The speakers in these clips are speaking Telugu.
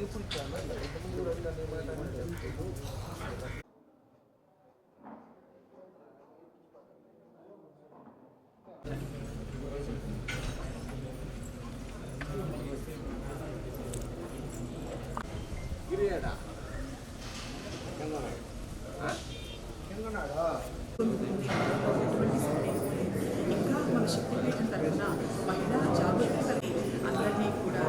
ఇంకా మన శక్తిపీఠం తరఫున మహిళా జాగృతి అందరినీ కూడా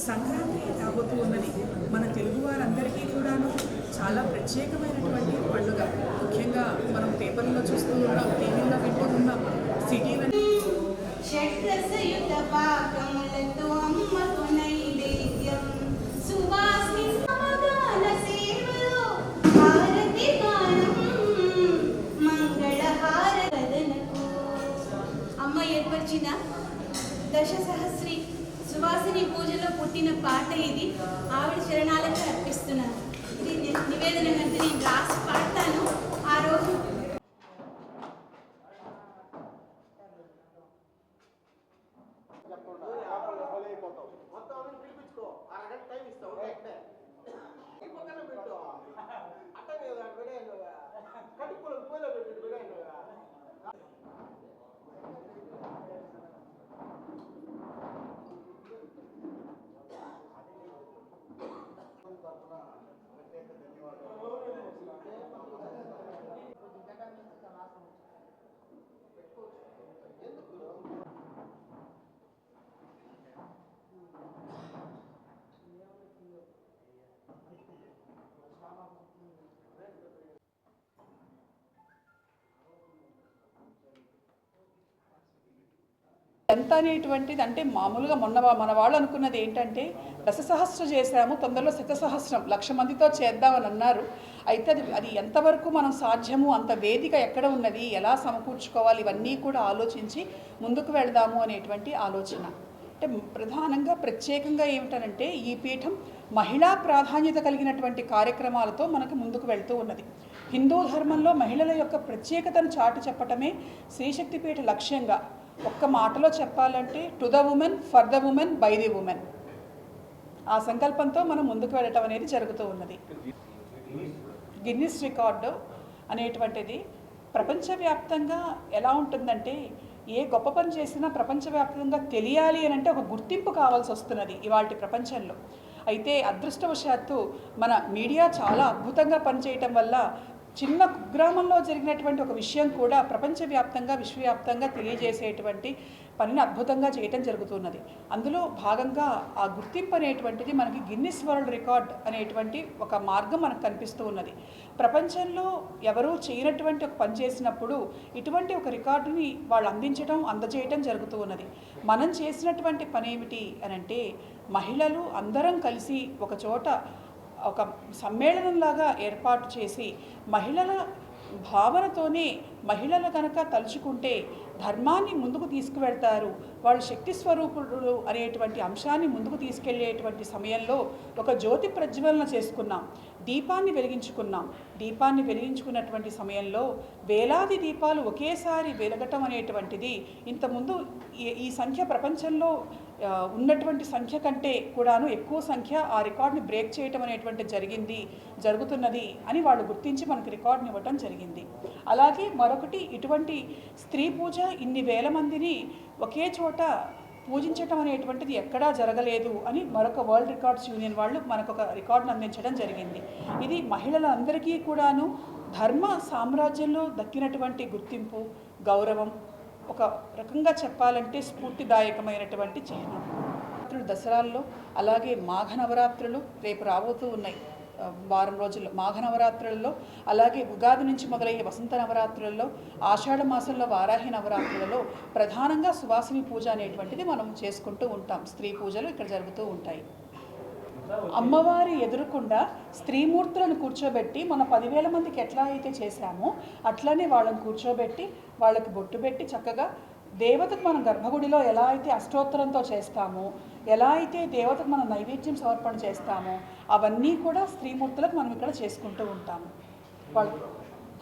సంక్రాంతి రాబోతూ ఉన్నది. మన తెలుగు వారందరికీ కూడాను చాలా ప్రత్యేకమైనటువంటి పండుగ. ముఖ్యంగా మనం పేపర్లో చూస్తూ ఉన్నాం, టీవీలో వింటూ ఉన్నాం. సిటీలో అమ్మ ఏర్పరిచిన దశసహస్రి సువాసిని పూజలో పుట్టిన పాట ఇది. ఆవిడ చరణాలకు అర్పిస్తున్నాను. ఇది నివేదన కంటే నేను రాసి పాడతాను. ఆ రోజు ఎంత అనేటువంటిది అంటే మామూలుగా మన వాళ్ళు అనుకున్నది ఏంటంటే దశసహస్ర చేశాము, తొందరలో శతసహస్రం 1,00,000 మందితో చేద్దామని అన్నారు. అయితే అది ఎంతవరకు మనం సాధ్యము, అంత వేదిక ఎక్కడ ఉన్నది, ఎలా సమకూర్చుకోవాలి, ఇవన్నీ కూడా ఆలోచించి ముందుకు వెళదాము అనేటువంటి ఆలోచన. అంటే ప్రధానంగా ప్రత్యేకంగా ఏమిటనంటే ఈ పీఠం మహిళా ప్రాధాన్యత కలిగినటువంటి కార్యక్రమాలతో మనకు ముందుకు వెళ్తూ ఉన్నది. హిందూ ధర్మంలో మహిళల యొక్క ప్రత్యేకతను చాటి చెప్పటమే శ్రీశక్తిపీఠ లక్ష్యంగా. ఒక్క మాటలో చెప్పాలంటే to the women, for the women, by the women, ఆ సంకల్పంతో మనం ముందుకు వెళ్ళటం అనేది జరుగుతూ ఉన్నది. గిన్నిస్ రికార్డు అనేటువంటిది ప్రపంచవ్యాప్తంగా ఎలా ఉంటుందంటే ఏ గొప్ప పని చేసినా ప్రపంచవ్యాప్తంగా తెలియాలి అని అంటే ఒక గుర్తింపు కావాల్సి వస్తున్నది ఇవాళ ప్రపంచంలో. అయితే అదృష్టవశాత్తు మన మీడియా చాలా అద్భుతంగా పనిచేయటం వల్ల చిన్న కుగ్రామంలో జరిగినటువంటి ఒక విషయం కూడా ప్రపంచవ్యాప్తంగా విశ్వవ్యాప్తంగా తెలియజేసేటువంటి పనిని అద్భుతంగా చేయటం జరుగుతున్నది. అందులో భాగంగా ఆ గుర్తింపు అనేటువంటిది మనకి గిన్నిస్ వరల్డ్ రికార్డ్ అనేటువంటి ఒక మార్గం మనకు కనిపిస్తూ ఉన్నది. ప్రపంచంలో ఎవరూ చేయనటువంటి ఒక పని చేసినప్పుడు ఇటువంటి ఒక రికార్డుని వాళ్ళు అందజేయటం జరుగుతూ ఉన్నది. మనం చేసినటువంటి పని ఏమిటి అని అంటే మహిళలు అందరం కలిసి ఒక చోట ఒక సమ్మేళనంలాగా ఏర్పాటు చేసి మహిళల భావనతోనే మహిళలు కనుక తలుచుకుంటే ధర్మాన్ని ముందుకు తీసుకువెళ్తారు, వాళ్ళు శక్తి స్వరూపుడు అనేటువంటి అంశాన్ని ముందుకు తీసుకెళ్లేటువంటి సమయంలో ఒక జ్యోతి ప్రజ్వలన చేసుకున్నాం, దీపాన్ని వెలిగించుకున్నాం. దీపాన్ని వెలిగించుకున్నటువంటి సమయంలో వేలాది దీపాలు ఒకేసారి వెలగటం అనేటువంటిది ఇంతకుముందు ఈ సంఖ్య ప్రపంచంలో ఉన్నటువంటి సంఖ్య కంటే కూడాను ఎక్కువ సంఖ్య ఆ రికార్డుని బ్రేక్ చేయటం అనేటువంటి జరుగుతున్నది అని వాళ్ళు గుర్తించి మనకు రికార్డుని ఇవ్వటం జరిగింది. అలాగే మరొకటి, ఇటువంటి స్త్రీ పూజ ఇన్ని వేల మందిని ఒకే చోట పూజించటం అనేటువంటిది ఎక్కడా జరగలేదు అని మరొక వరల్డ్ రికార్డ్స్ యూనియన్ వాళ్ళు మనకు ఒక రికార్డును అందించడం జరిగింది. ఇది మహిళలందరికీ కూడాను ధర్మ సామ్రాజ్యంలో దక్కినటువంటి గుర్తింపు, గౌరవం, ఒక రకంగా చెప్పాలంటే స్ఫూర్తిదాయకమైనటువంటి చిహ్నం. దసరాల్లో అలాగే మాఘ నవరాత్రులు రేపు రాబోతూ ఉన్నాయి. వారం రోజుల్లో మాఘ నవరాత్రులలో, అలాగే ఉగాది నుంచి మొదలయ్యే వసంత నవరాత్రులలో, ఆషాఢ మాసంలో వారాహి నవరాత్రులలో ప్రధానంగా సువాసిని పూజ అనేటువంటిది మనం చేసుకుంటూ ఉంటాం. స్త్రీ పూజలు ఇక్కడ జరుగుతూ ఉంటాయి. అమ్మవారి ఎదురుకుండా స్త్రీమూర్తులను కూర్చోబెట్టి మన 10,000 మందికి ఎట్లా అయితే చేశామో అట్లనే వాళ్ళని కూర్చోబెట్టి వాళ్ళకి బొట్టు పెట్టి చక్కగా దేవతకు మనం గర్భగుడిలో ఎలా అయితే అష్టోత్తరంతో చేస్తామో, ఎలా అయితే దేవతకు మనం నైవేద్యం సమర్పణ చేస్తామో అవన్నీ కూడా స్త్రీమూర్తులకు మనం ఇక్కడ చేసుకుంటూ ఉంటాము. వాళ్ళకి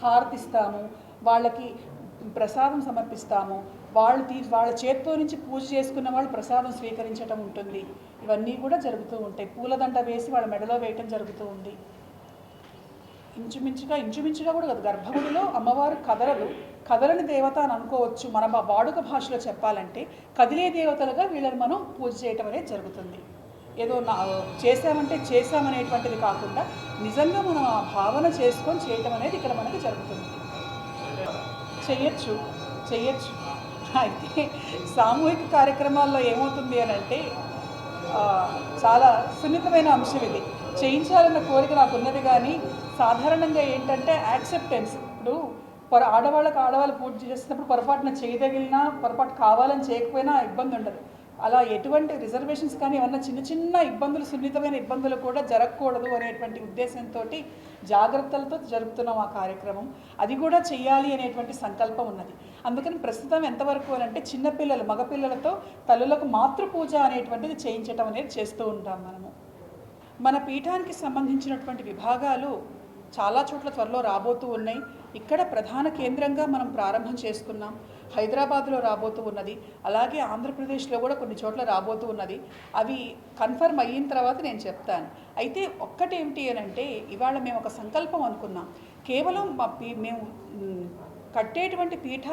హారతిస్తాము, వాళ్ళకి ప్రసాదం సమర్పిస్తాము. వాళ్ళ చేత్తో నుంచి పూజ చేసుకున్న వాళ్ళు ప్రసాదం స్వీకరించడం ఉంటుంది. ఇవన్నీ కూడా జరుగుతూ ఉంటాయి. పూలదండ వేసి వాళ్ళ మెడలో వేయటం జరుగుతూ ఉంది. ఇంచుమించుగా కూడా కదా, గర్భగుడిలో అమ్మవారు కదలని దేవత అని అనుకోవచ్చు. మన వాడుక భాషలో చెప్పాలంటే కదిలే దేవతలుగా వీళ్ళని మనం పూజ చేయటం అనేది జరుగుతుంది. ఏదో చేశామనేటువంటిది కాకుండా నిజంగా మనం ఆ భావన చేసుకొని చేయటం అనేది ఇక్కడ మనకి జరుగుతుంది. చెయ్యొచ్చు. అయితే సామూహిక కార్యక్రమాల్లో ఏమవుతుంది అని అంటే చాలా సున్నితమైన అంశం ఇది. చేయించాలన్న కోరిక నాకు ఉన్నది, కానీ సాధారణంగా ఏంటంటే యాక్సెప్టెన్స్. ఇప్పుడు ఆడవాళ్ళు పూజ చేసినప్పుడు పొరపాటున చేయదగిలినా, పొరపాటు కావాలని చేయకపోయినా ఇబ్బంది ఉండదు. అలా ఎటువంటి రిజర్వేషన్స్ కానీ ఏమన్నా చిన్న ఇబ్బందులు, సున్నితమైన ఇబ్బందులు కూడా జరగకూడదు అనేటువంటి ఉద్దేశంతో జాగ్రత్తలతో జరుపుతున్నాం ఆ కార్యక్రమం. అది కూడా చెయ్యాలి అనేటువంటి సంకల్పం ఉన్నది. అందుకని ప్రస్తుతం ఎంతవరకు అని అంటే చిన్నపిల్లలు, మగపిల్లలతో తల్లులకు మాతృపూజ అనేటువంటిది చేయించటం అనేది చేస్తూ ఉంటాం మనము. మన పీఠానికి సంబంధించినటువంటి విభాగాలు చాలా చోట్ల త్వరలో రాబోతూ ఉన్నాయి. ఇక్కడ ప్రధాన కేంద్రంగా మనం ప్రారంభం చేసుకున్నాం. హైదరాబాద్లో రాబోతూ ఉన్నది, అలాగే ఆంధ్రప్రదేశ్లో కూడా కొన్ని చోట్ల రాబోతూ ఉన్నది. అవి కన్ఫర్మ్ అయిన తర్వాత నేను చెప్తాను. అయితే ఒక్కటేమిటి అని అంటే ఇవాళ మేము ఒక సంకల్పం అనుకున్నాం. కేవలం మేము కట్టేటువంటి పీఠ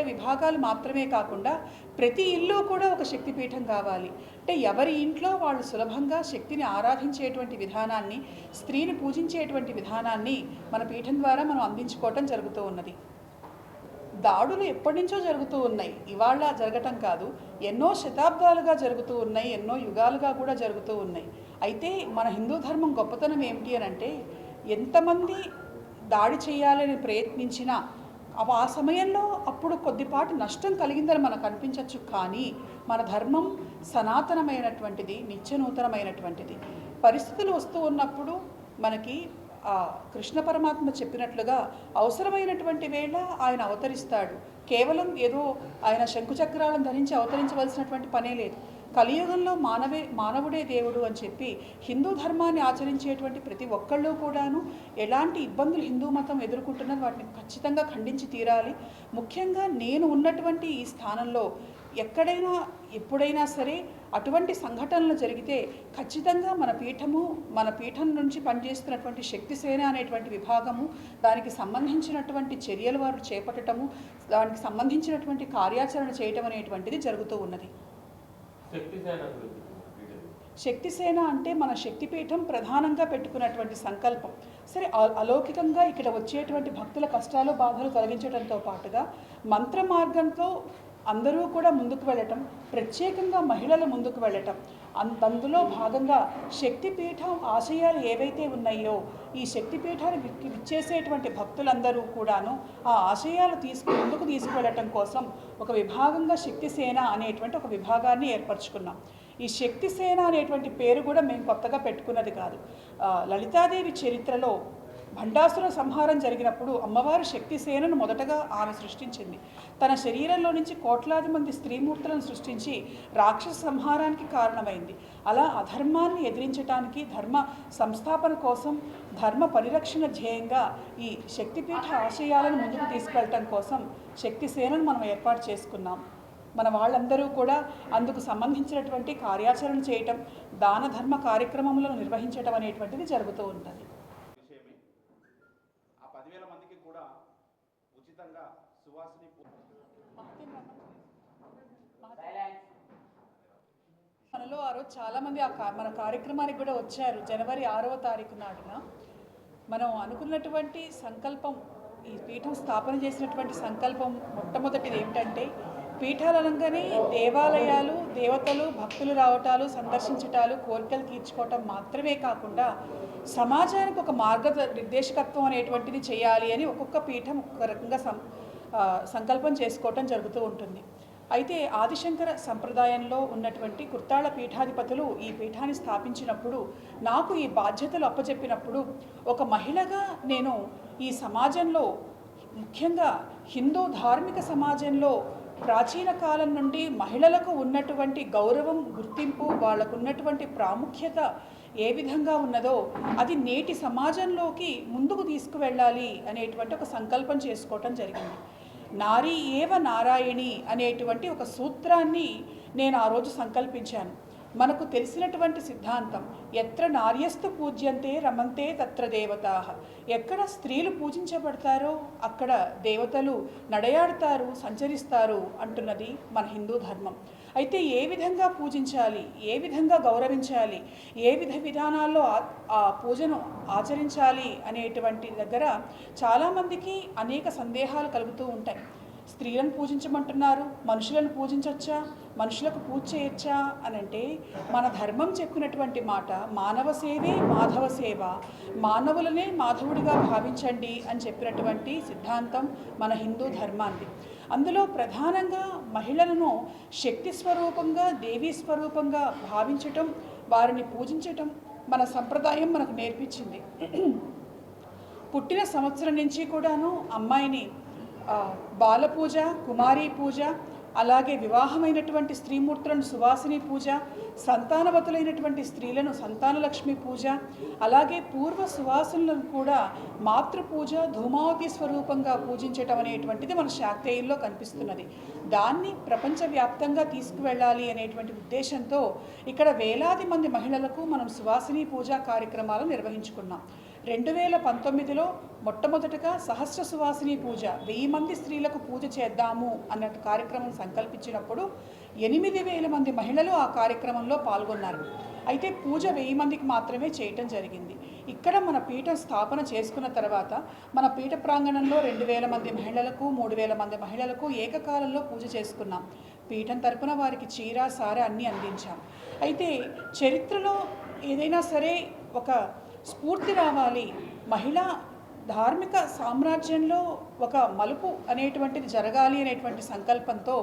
విభాగాలు మాత్రమే కాకుండా ప్రతి ఇల్లు కూడా ఒక శక్తి పీఠం కావాలి. అంటే ఎవరి ఇంట్లో వాళ్ళు సులభంగా శక్తిని ఆరాధించేటువంటి విధానాన్ని, స్త్రీని పూజించేటువంటి విధానాన్ని మన పీఠం ద్వారా మనం అందించుకోవటం జరుగుతూ ఉన్నది. దాడులు ఎప్పటి నుంచో జరుగుతూ ఉన్నాయి, ఇవాళ జరగటం కాదు. ఎన్నో శతాబ్దాలుగా జరుగుతూ ఉన్నాయి, ఎన్నో యుగాలుగా కూడా జరుగుతూ ఉన్నాయి. అయితే మన హిందూ ధర్మం గొప్పతనం ఏమిటి అని అంటే ఎంతమంది దాడి చేయాలని ప్రయత్నించినా ఆ సమయంలో అప్పుడు కొద్దిపాటి నష్టం కలిగిందని మనకు అనిపించవచ్చు. కానీ మన ధర్మం సనాతనమైనటువంటిది, నిత్యనూతనమైనటువంటిది. పరిస్థితులు వస్తూ ఉన్నప్పుడు మనకి కృష్ణ పరమాత్మ చెప్పినట్లుగా అవసరమైనటువంటి వేళ ఆయన అవతరిస్తాడు. కేవలం ఏదో ఆయన శంకుచక్రాలను ధరించి అవతరించవలసినటువంటి పనే లేదు. కలియుగంలో మానవుడే దేవుడు అని చెప్పి హిందూ ధర్మాన్ని ఆచరించేటువంటి ప్రతి ఒక్కళ్ళు కూడాను ఎలాంటి ఇబ్బందులు హిందూ మతం ఎదుర్కొంటున్నది వాటిని ఖచ్చితంగా ఖండించి తీరాలి. ముఖ్యంగా నేను ఉన్నటువంటి ఈ స్థానంలో ఎక్కడైనా ఎప్పుడైనా సరే అటువంటి సంఘటనలు జరిగితే ఖచ్చితంగా మన పీఠం నుంచి పనిచేస్తున్నటువంటి శక్తిసేన అనేటువంటి విభాగము, దానికి సంబంధించినటువంటి చర్యలు వారు చేపట్టడము, దానికి సంబంధించినటువంటి కార్యాచరణ చేయటం అనేటువంటిది జరుగుతూ ఉన్నది. శక్తిసేన అంటే మన శక్తిపీఠం ప్రధానంగా పెట్టుకున్నటువంటి సంకల్పం. సరే, అలౌకికంగా ఇక్కడ వచ్చేటువంటి భక్తుల కష్టాలు బాధలు తొలగించడంతో పాటుగా మంత్ర మార్గంతో అందరూ కూడా ముందుకు వెళ్ళటం, ప్రత్యేకంగా మహిళలు ముందుకు వెళ్ళటం, అందులో భాగంగా శక్తిపీఠం ఆశయాలు ఏవైతే ఉన్నాయో ఈ శక్తిపీఠాన్ని విచ్చేసేటువంటి భక్తులందరూ కూడాను ఆ ఆశయాలు ముందుకు తీసుకువెళ్ళటం కోసం ఒక విభాగంగా శక్తిసేన అనేటువంటి ఒక విభాగాన్ని ఏర్పరచుకున్నాం. ఈ శక్తిసేన అనేటువంటి పేరు కూడా మేము కొత్తగా పెట్టుకున్నది కాదు. లలితాదేవి చరిత్రలో భండాసుర సంహారం జరిగినప్పుడు అమ్మవారు శక్తిసేనను మొదటగా ఆమె సృష్టించింది. తన శరీరంలో నుంచి కోట్లాది మంది స్త్రీమూర్తులను సృష్టించి రాక్షస సంహారానికి కారణమైంది. అలా అధర్మాన్ని ఎదిరించడానికి, ధర్మ సంస్థాపన కోసం, ధర్మ పరిరక్షణ ధ్యేయంగా ఈ శక్తిపీఠ ఆశయాలను ముందుకు తీసుకెళ్ళటం కోసం శక్తిసేనను మనం ఏర్పాటు చేసుకున్నాం. మన వాళ్ళందరూ కూడా అందుకు సంబంధించినటువంటి కార్యాచరణ చేయటం, దాన ధర్మ కార్యక్రమములను నిర్వహించటం అనేటువంటిది జరుగుతూ ఉంటుంది. మనలో ఆ రోజు చాలామంది మన కార్యక్రమానికి కూడా వచ్చారు. జనవరి 6వ తారీఖు నాడున మనం అనుకున్నటువంటి సంకల్పం, ఈ పీఠం స్థాపన చేసినటువంటి సంకల్పం మొట్టమొదటిది ఏమిటంటే పీఠాలు అనగానే దేవాలయాలు, దేవతలు, భక్తులు రావటాలు, సందర్శించటాలు, కోరికలు తీర్చుకోవటం మాత్రమే కాకుండా సమాజానికి ఒక నిర్దేశకత్వం అనేటువంటిది చేయాలి అని ఒక్కొక్క పీఠం ఒక్కొక్క రకంగా సంకల్పం చేసుకోవటం జరుగుతూ ఉంటుంది. అయితే ఆదిశంకర సంప్రదాయంలో ఉన్నటువంటి కుర్తాళ పీఠాధిపతులు ఈ పీఠాన్ని స్థాపించినప్పుడు నాకు ఈ బాధ్యతలు అప్పచెప్పినప్పుడు ఒక మహిళగా నేను ఈ సమాజంలో, ముఖ్యంగా హిందూ ధార్మిక సమాజంలో ప్రాచీన కాలం నుండి మహిళలకు ఉన్నటువంటి గౌరవం, గుర్తింపు, వాళ్ళకు ఉన్నటువంటి ప్రాముఖ్యత ఏ విధంగా ఉన్నదో అది నేటి సమాజంలోకి ముందుకు తీసుకువెళ్ళాలి అనేటువంటి ఒక సంకల్పం చేసుకోవటం జరిగింది. నారీ ఏవ నారాయణి అనేటువంటి ఒక సూత్రాన్ని నేను ఆ రోజు సంకల్పించాను. మనకు తెలిసినటువంటి సిద్ధాంతం, ఎత్ర నార్యస్తు పూజ్యంతే రమంతే తత్ర దేవతాః. ఎక్కడ స్త్రీలు పూజించబడతారో అక్కడ దేవతలు నడయాడతారు, సంచరిస్తారు అంటున్నది మన హిందూ ధర్మం. అయితే ఏ విధంగా పూజించాలి, ఏ విధంగా గౌరవించాలి, ఏ విధానాల్లో ఆ పూజను ఆచరించాలి అనేటువంటి దగ్గర చాలామందికి అనేక సందేహాలు కలుగుతూ ఉంటాయి. స్త్రీలను పూజించమంటున్నారు, మనుషులను పూజించవచ్చా, మనుషులకు పూజ చేయొచ్చా అని అంటే, మన ధర్మం చెప్పినటువంటి మాట మానవ సేవే మాధవ సేవ, మానవులనే మాధవుడిగా భావించండి అని చెప్పినటువంటి సిద్ధాంతం మన హిందూ ధర్మాన్ని. అందులో ప్రధానంగా మహిళలను శక్తి స్వరూపంగా, దేవీ స్వరూపంగా భావించటం, వారిని పూజించటం మన సంప్రదాయం మనకు నేర్పించింది. పుట్టిన సంవత్సరం నుంచి కూడాను అమ్మాయిని బాలపూజ, కుమారీ పూజ, అలాగే వివాహమైనటువంటి స్త్రీమూర్తులను సువాసిని పూజ, సంతానవతులైనటువంటి స్త్రీలను సంతానలక్ష్మి పూజ, అలాగే పూర్వ సువాసులను కూడా మాతృపూజ, ధూమావతి స్వరూపంగా పూజించటం అనేటువంటిది మన శాక్తేయుల్లో కనిపిస్తున్నది. దాన్ని ప్రపంచవ్యాప్తంగా తీసుకువెళ్ళాలి అనేటువంటి ఉద్దేశంతో ఇక్కడ వేలాది మంది మహిళలకు మనం సువాసిని పూజా కార్యక్రమాలు నిర్వహించుకున్నాం. 2019లో మొట్టమొదటగా సహస్ర సువాసిని పూజ, 1000 మంది స్త్రీలకు పూజ చేద్దాము అన్న కార్యక్రమం సంకల్పించినప్పుడు 8000 మంది మహిళలు ఆ కార్యక్రమంలో పాల్గొన్నారు. అయితే పూజ 1000 మందికి మాత్రమే చేయటం జరిగింది. ఇక్కడ మన పీఠం స్థాపన చేసుకున్న తర్వాత మన పీఠ ప్రాంగణంలో 2000 మంది మహిళలకు, 3000 మంది మహిళలకు ఏకకాలంలో పూజ చేసుకున్నాం. పీఠం తరపున వారికి చీర, సారె అన్నీ అందించాం. అయితే చరిత్రలో ఏదైనా సరే ఒక స్ఫూర్తి రావాలి, మహిళా ధార్మిక సామ్రాజ్యంలో ఒక మలుపు అనేటువంటిది జరగాలి అనేటువంటి సంకల్పంతో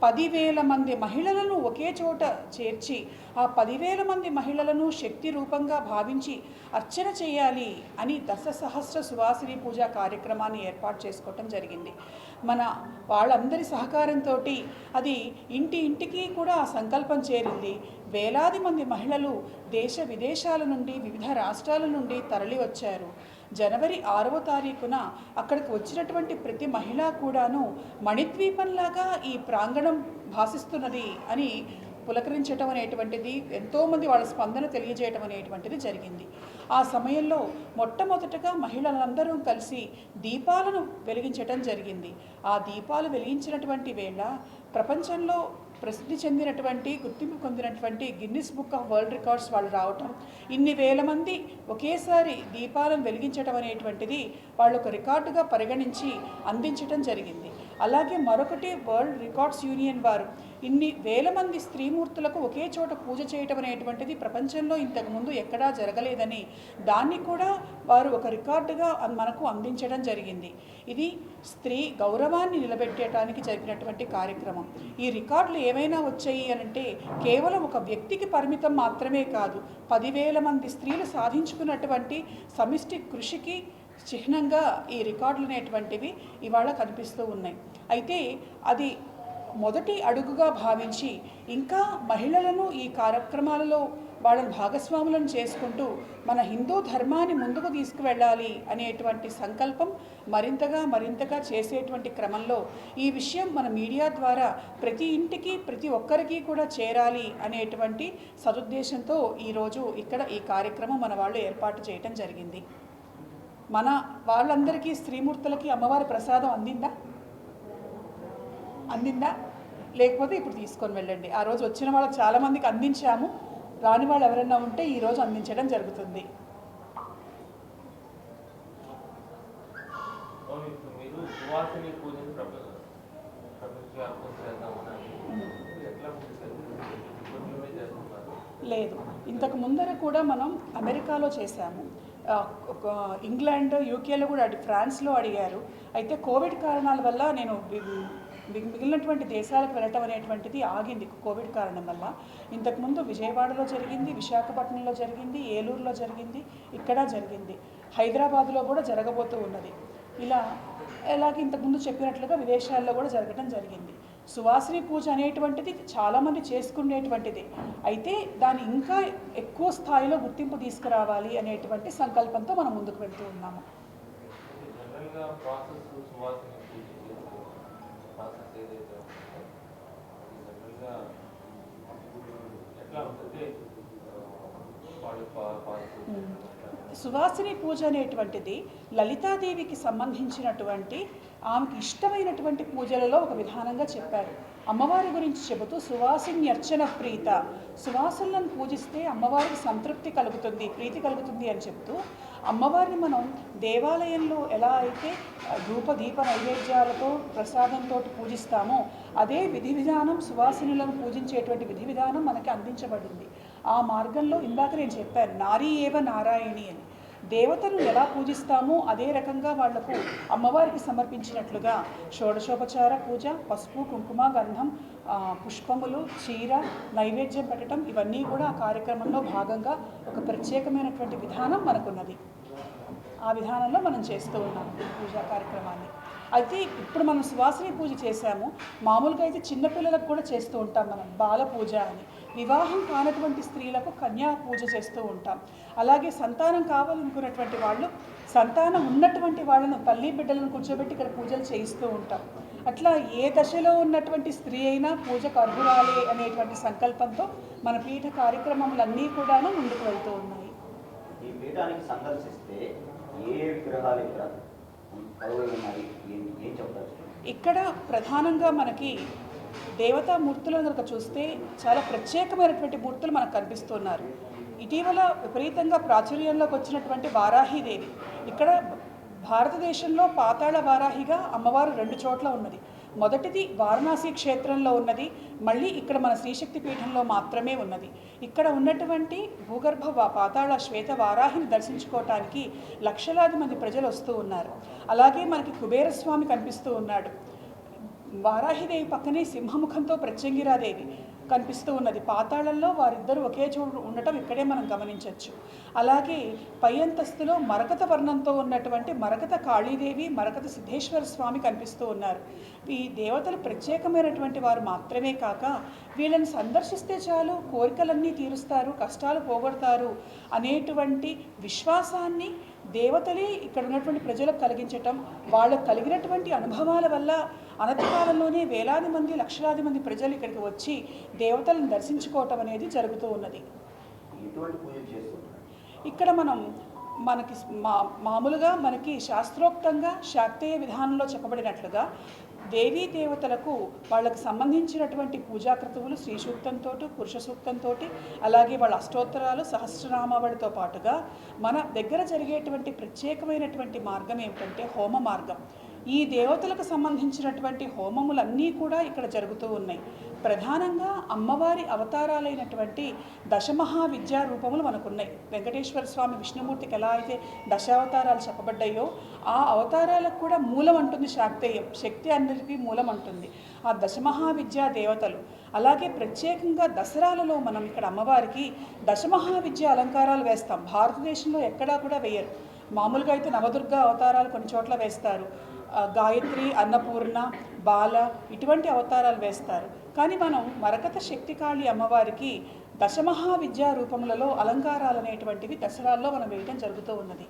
10,000 మంది మహిళలను ఒకే చోట చేర్చి ఆ 10,000 మంది మహిళలను శక్తి రూపంగా భావించి అర్చన చేయాలి అని దశసహస్ర సువాసిని పూజా కార్యక్రమాన్ని ఏర్పాటు చేసుకోవటం జరిగింది. మన వాళ్ళందరి సహకారంతో అది ఇంటికి కూడా ఆ సంకల్పం చేరింది. వేలాది మంది మహిళలు దేశ విదేశాల నుండి, వివిధ రాష్ట్రాల నుండి తరలి వచ్చారు. జనవరి 6వ తారీఖున అక్కడికి వచ్చినటువంటి ప్రతి మహిళ కూడాను మణిద్వీపంలాగా ఈ ప్రాంగణం భాసిస్తున్నది అని పులకరించటం అనేటువంటిది, ఎంతోమంది వాళ్ళ స్పందన తెలియజేయటం అనేటువంటిది జరిగింది. ఆ సమయంలో మొట్టమొదటగా మహిళలందరూ కలిసి దీపాలను వెలిగించటం జరిగింది. ఆ దీపాలు వెలిగించినటువంటి వేళ ప్రపంచంలో ప్రసిద్ధి చెందినటువంటి, గుర్తింపు పొందినటువంటి Guinness book of world records వాళ్ళు రావటం, ఇన్ని వేల మంది ఒకేసారి దీపాలను వెలిగించడం అనేటువంటిది వాళ్ళు ఒక రికార్డుగా పరిగణించి అందించటం జరిగింది. అలాగే మరొకటి, వరల్డ్ రికార్డ్స్ యూనియన్ వారు ఇన్ని వేల మంది స్త్రీమూర్తులకు ఒకే చోట పూజ చేయటం అనేటువంటిది ప్రపంచంలో ఇంతకుముందు ఎక్కడా జరగలేదని దాన్ని కూడా వారు ఒక రికార్డుగా మనకు అందించడం జరిగింది. ఇది స్త్రీ గౌరవాన్ని నిలబెట్టడానికి జరిగినటువంటి కార్యక్రమం. ఈ రికార్డులు ఏమైనా వచ్చాయి అనంటే కేవలం ఒక వ్యక్తికి పరిమితం మాత్రమే కాదు, 10,000 మంది స్త్రీలు సాధించుకున్నటువంటి సమిష్టి కృషికి చిహ్నంగా ఈ రికార్డులు అనేటువంటివి ఇవాళ కనిపిస్తూ ఉన్నాయి. అయితే అది మొదటి అడుగుగా భావించి ఇంకా మహిళలను ఈ కార్యక్రమాలలో వాళ్ళని భాగస్వాములను చేసుకుంటూ మన హిందూ ధర్మాన్ని ముందుకు తీసుకువెళ్ళాలి అనేటువంటి సంకల్పం మరింతగా చేసేటువంటి క్రమంలో ఈ విషయం మన మీడియా ద్వారా ప్రతి ఇంటికి, ప్రతి ఒక్కరికి కూడా చేరాలి అనేటువంటి సదుద్దేశంతో ఈరోజు ఇక్కడ ఈ కార్యక్రమం మన వాళ్ళు ఏర్పాటు చేయటం జరిగింది. మన వాళ్ళందరికీ, స్త్రీమూర్తులకి అమ్మవారి ప్రసాదం అందిందా? లేకపోతే ఇప్పుడు తీసుకొని వెళ్ళండి. ఆ రోజు వచ్చిన వాళ్ళకి చాలామందికి అందించాము. రాని వాళ్ళు ఎవరైనా ఉంటే ఈరోజు అందించడం జరుగుతుంది. లేదు, ఇంతకు ముందర కూడా మనం అమెరికాలో చేశాము, ఇంగ్లాండ్, యూకేలో కూడా ఫ్రాన్స్లో అడిగారు. అయితే కోవిడ్ కారణాల వల్ల నేను మిగిలినటువంటి దేశాలకు వెళ్ళటం అనేటువంటిది ఆగింది కోవిడ్ కారణం వల్ల. ఇంతకుముందు విజయవాడలో జరిగింది, విశాఖపట్నంలో జరిగింది, ఏలూరులో జరిగింది, ఇక్కడ జరిగింది, హైదరాబాద్లో కూడా జరగబోతూ ఉన్నది. ఇలాగే ఇంతకుముందు చెప్పినట్లుగా విదేశాల్లో కూడా జరగటం జరిగింది. సువాసిని పూజ అనేటువంటిది చాలామంది చేసుకునేటువంటిది. అయితే దాన్ని ఇంకా ఎక్కువ స్థాయిలో గుర్తింపు తీసుకురావాలి అనేటువంటి సంకల్పంతో మనం ముందుకు వెళ్తూ ఉన్నాము. ప్రాసెస్ ఏదైతే ఉంటుందో అది జనరల్గా ఎట్లా ఉంటుంది వాళ్ళు సువాసిని పూజ అనేటువంటిది లలితాదేవికి సంబంధించినటువంటి ఆమెకి ఇష్టమైనటువంటి పూజలలో ఒక విధానంగా చెప్పారు. అమ్మవారి గురించి చెబుతూ సువాసిన్యర్చన ప్రీత, సువాసనలను పూజిస్తే అమ్మవారికి సంతృప్తి కలుగుతుంది, ప్రీతి కలుగుతుంది అని చెప్తూ అమ్మవారిని మనం దేవాలయంలో ఎలా అయితే ధూప దీప నైవేద్యాలతో ప్రసాదంతో పూజిస్తామో అదే విధి విధానం సువాసినులను పూజించేటువంటి విధి విధానం మనకి అందించబడింది. ఆ మార్గంలో ఇందాక నేను చెప్పాను నారీ ఏవ నారాయణి అని. దేవతను ఎలా పూజిస్తామో అదే రకంగా వాళ్లకు అమ్మవారికి సమర్పించినట్లుగా షోడశోపచార పూజ, పసుపు కుంకుమ గంధం పుష్పములు చీర నైవేద్యం పెట్టడం ఇవన్నీ కూడా ఆ కార్యక్రమంలో భాగంగా ఒక ప్రత్యేకమైనటువంటి విధానం మనకున్నది. ఆ విధానంలో మనం చేస్తూ ఉన్నాం ఈ పూజా కార్యక్రమాన్ని. అయితే ఇప్పుడు మనం సువాసిని పూజ చేశాము. మామూలుగా అయితే చిన్నపిల్లలకు కూడా చేస్తూ ఉంటాం మనం బాల పూజ అని. వివాహం కానటువంటి స్త్రీలకు కన్యా పూజ చేస్తూ ఉంటాం. అలాగే సంతానం కావాలనుకున్నటువంటి వాళ్ళు సంతానం ఉన్నటువంటి వాళ్ళను తల్లి బిడ్డలను కూర్చోబెట్టి ఇక్కడ పూజలు చేయిస్తూ ఉంటాం. అట్లా ఏ దశలో ఉన్నటువంటి స్త్రీ అయినా పూజకు అర్హురాలే అనేటువంటి సంకల్పంతో మన పీఠ కార్యక్రమములన్నీ కూడాను ముందుకు వెళ్తూ ఉన్నాయి. ఈ పీఠానికి సందర్శిస్తే ఏ విగ్రహాలు ఇక్కడ ఉన్నాయి ఏం చెప్తారు? ఇక్కడ ప్రధానంగా మనకి దేవతామూర్తులను కనుక చూస్తే చాలా ప్రత్యేకమైనటువంటి మూర్తులు మనకు కనిపిస్తున్నారు. ఇటీవల విపరీతంగా ప్రాచుర్యంలోకి వచ్చినటువంటి వారాహీదేవి ఇక్కడ భారతదేశంలో పాతాళ వారాహిగా అమ్మవారు 2 చోట్ల ఉన్నది. మొదటిది వారణాసి క్షేత్రంలో ఉన్నది, మళ్ళీ ఇక్కడ మన శ్రీశక్తి పీఠంలో మాత్రమే ఉన్నది. ఇక్కడ ఉన్నటువంటి భూగర్భ పాతాళ శ్వేత వారాహిని దర్శించుకోవటానికి లక్షలాది మంది ప్రజలు వస్తూ ఉన్నారు. అలాగే మనకి కుబేరస్వామి కనిపిస్తూ ఉన్నాడు. వారాహిదేవి పక్కనే సింహముఖంతో ప్రత్యంగిరాదేవి కనిపిస్తూ ఉన్నది. పాతాళంలో వారిద్దరూ ఒకే చోటు ఉండటం ఇక్కడే మనం గమనించవచ్చు. అలాగే పై అంతస్తులో మరకత వర్ణంతో ఉన్నటువంటి మరకత కాళీదేవి, మరకత సిద్ధేశ్వర స్వామి కనిపిస్తూ ఉన్నారు. ఈ దేవతలు ప్రత్యేకమైనటువంటి వారు మాత్రమే కాక వీళ్ళని సందర్శిస్తే చాలు కోరికలన్నీ తీరుస్తారు, కష్టాలు పోగొడతారు అనేటువంటి విశ్వాసాన్ని దేవతలే ఇక్కడ ఉన్నటువంటి ప్రజలకు కలిగించటం, వాళ్ళకు కలిగినటువంటి అనుభవాల వల్ల అనతి కాలంలోనే వేలాది మంది లక్షలాది మంది ప్రజలు ఇక్కడికి వచ్చి దేవతలను దర్శించుకోవటం అనేది జరుగుతూ ఉన్నది. ఇక్కడ మనకి మామూలుగా మనకి శాస్త్రోక్తంగా శాక్తేయ విధానంలో చెప్పబడినట్లుగా దేవీ దేవతలకు వాళ్ళకు సంబంధించినటువంటి పూజాకృతువులు శ్రీ సూక్తంతో పురుష సూక్తంతో అలాగే వాళ్ళ అష్టోత్తరాలు సహస్రనామావళితో పాటుగా మన దగ్గర జరిగేటువంటి ప్రత్యేకమైనటువంటి మార్గం ఏమిటంటే హోమ మార్గం. ఈ దేవతలకు సంబంధించినటువంటి హోమములన్నీ కూడా ఇక్కడ జరుగుతూ ఉన్నాయి. ప్రధానంగా అమ్మవారి అవతారాలైనటువంటి దశమహావిద్యా రూపములు మనకున్నాయి. వెంకటేశ్వర స్వామి విష్ణుమూర్తికి ఎలా అయితే దశావతారాలు చెప్పబడ్డాయో ఆ అవతారాలకు కూడా మూలం అంటుంది శాక్తేయం, శక్తి అందరికీ మూలం అంటుంది ఆ దశమహావిద్యా దేవతలు. అలాగే ప్రత్యేకంగా దసరాలలో మనం ఇక్కడ అమ్మవారికి దశమహావిద్యా అలంకారాలు వేస్తాం. భారతదేశంలో ఎక్కడా కూడా వేయరు. మామూలుగా అయితే నవదుర్గా అవతారాలు కొన్ని చోట్ల వేస్తారు, గాయత్రి, అన్నపూర్ణ, బాల ఇటువంటి అవతారాలు వేస్తారు. కానీ మనం మరకత శక్తికాళి అమ్మవారికి దశమహావిద్యా రూపములలో అలంకారాలు అనేటువంటివి దసరాల్లో మనం వేయడం జరుగుతూ ఉన్నది.